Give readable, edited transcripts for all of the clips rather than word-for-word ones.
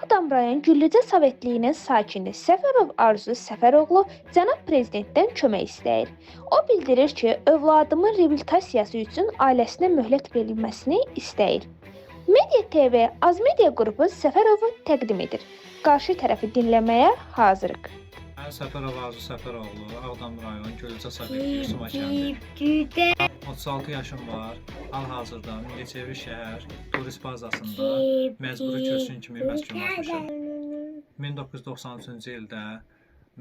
Ağdam rayon Güllücə Sovetliyinin sakini Səfərov Arzu Səfəroğlu cənab prezidentdən kömək istəyir. O bildirir ki, övladımın reabilitasiyası üçün ailəsinə möhlət verilməsini istəyir. Media TV Azmedia qrupu Səfərovu təqdim edir. Qarşı tərəfi dinləməyə hazırıq. Mən Səfərov Arzu Səfəroğlu, Ağdam rayon Güllücə Sovetliyi Suma kəndi. 36 yaşım var. Hal-hazırda Mingəçevir şəhər turist bazasında məcburi köçkün kimi məskunlaşmışam. 1993-cü ildə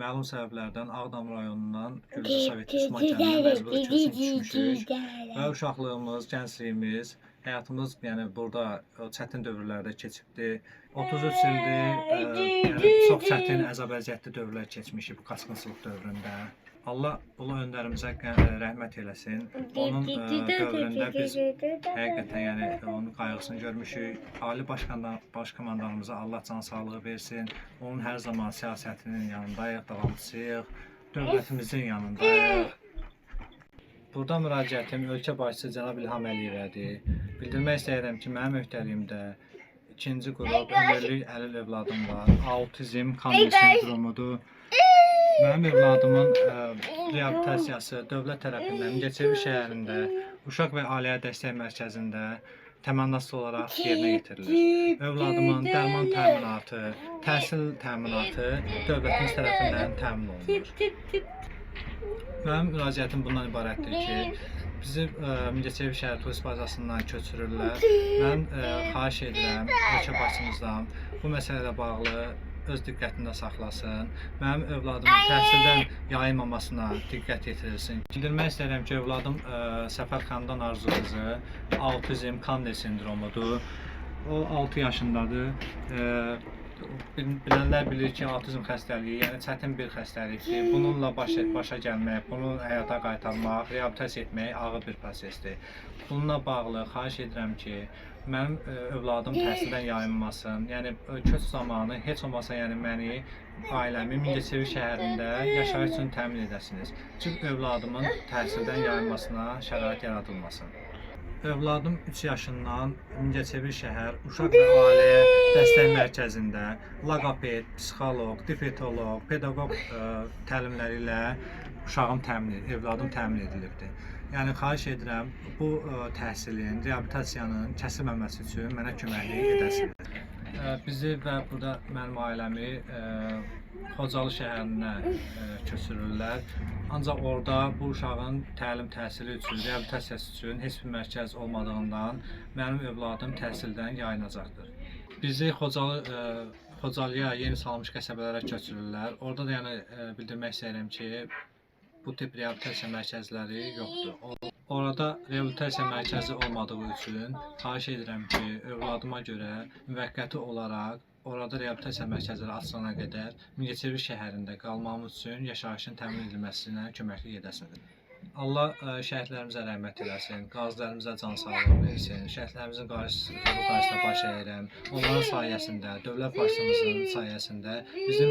məlum səbəblərdən Ağdam rayonundan Güllücə Sovetliyi Suma kəndinə məcburi köçkün düşmüşük və uşaqlığımız, gəncliyimiz, həyatımız burada çətin dövrlərdə keçibdi. 33 ildir çox çətin, əzab-əziyyətli dövrlər keçmişik bu qaçqınçılıq dövründə. Allah ulu öndərimizə rəhmət eləsin. Onun dövründə biz həqiqətən onun qayğısını görmüşük. Ali baş komandanımıza Allah can sağlığı versin. Onun hər zaman siyasətinin yanındayıq, davamçıyıq, dövlətimizin yanındayıq. Burada müraciətim ölkə başçısı cənab İlham Əliyevədir. Bildirmək istəyirəm ki, mənim öhdəliyimdə ikinci qrup ömürlük əlil övladım var. Autizm Kandil sindromudur. Mənim övladımın reabilitasiyası dövlət tərəfindən Mingəçevir şəhərində Uşaq və Ailə Dəstək Mərkəzində təmənnasız olaraq yerinə yetirilir. Övladımın dərman təminatı, təhsil təminatı dövlətimiz tərəfindən təmin olunur. Mənim müraciətim bundan ibarətdir ki, bizi Mingəçevir şəhər turist bazasından köçürürlər. Mən xahiş edirəm ölkə başçımızdan bu məsələlə bağlı öz diqqətində saxlasın. Mənim övladımın təhsildən yayınmamasına diqqət yetirilsin. Bildirmək istəyirəm ki, övladım Səfər Xandan Arzu qızı autizm Kandil sindromudur. O 6 yaşındadır. Bilənlər bilir ki, autizm xəstəliyi, çətin bir xəstəlikdir. Bununla başa gəlmək, bunu həyata qaytarmaq, reabilitasiya etmək ağır bir prosesdir. Bununla bağlı xahiş edirəm ki, mənim övladım təhsildən yayınmasın. Köç zamanı heç olmasa məni, ailəmi Mingəçevir şəhərində yaşayış üçün təmin edəsiniz. Çünki övladımın təhsildən yayınmasına şərait yaradılmasın. Övladım 3 yaşından Mingəçevir şəhər Uşaq və Ailə Dəstək Mərkəzində loqoped, psixoloq, difetoloq, pedaqoq təlimləri ilə övladım təmin edilibdir. Xahiş edirəm bu təhsilin, reabilitasiyanın kəsilməməsi üçün mənə köməklik edəsiniz. Bizi və burada mənim ailəmi Xocalı şəhərinə köçürürlər. Ancaq orada bu uşağın təlim təhsili üçün, reabilitasiyası üçün heç bir mərkəz olmadığından mənim övladım təhsildən yayınacaqdır. Bizi Xocalıya yeni salınmış qəsəbələrə köçürürlər. Orada da bildirmək istəyirəm ki, bu tip reabilitasiya mərkəzləri yoxdur. Orada reabilitasiya mərkəzi olmadığı üçün xahiş edirəm ki, övladıma görə müvəqqəti olaraq orada reabilitasiya mərkəzləri açılana qədər Mingəçevir şəhərində qalmamız üçün yaşayışın təmin edilməsinə köməklik edəsiniz. Allah şəhidlərimizə rəhmət eləsin, qazilərimizə can sağlığı versin, şəhidlərimizin qarşısında baş əyirəm. Onların sayəsində, dövlət başçımızın sayəsində bizim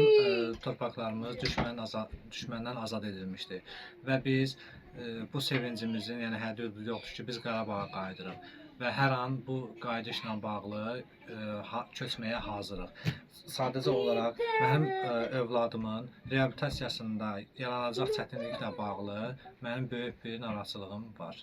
torpaqlarımız düşməndən azad edilmişdir. Və biz bu sevincimizin həddi yoxdur ki, biz Qarabağa qayıdırıq. Və hər an bu qayıdışla bağlı köçməyə hazırıq. Sadəcə olaraq mənim övladımın reabilitasiyasında yaranacaq çətinliklə bağlı mənim böyük bir narahatçılığım var.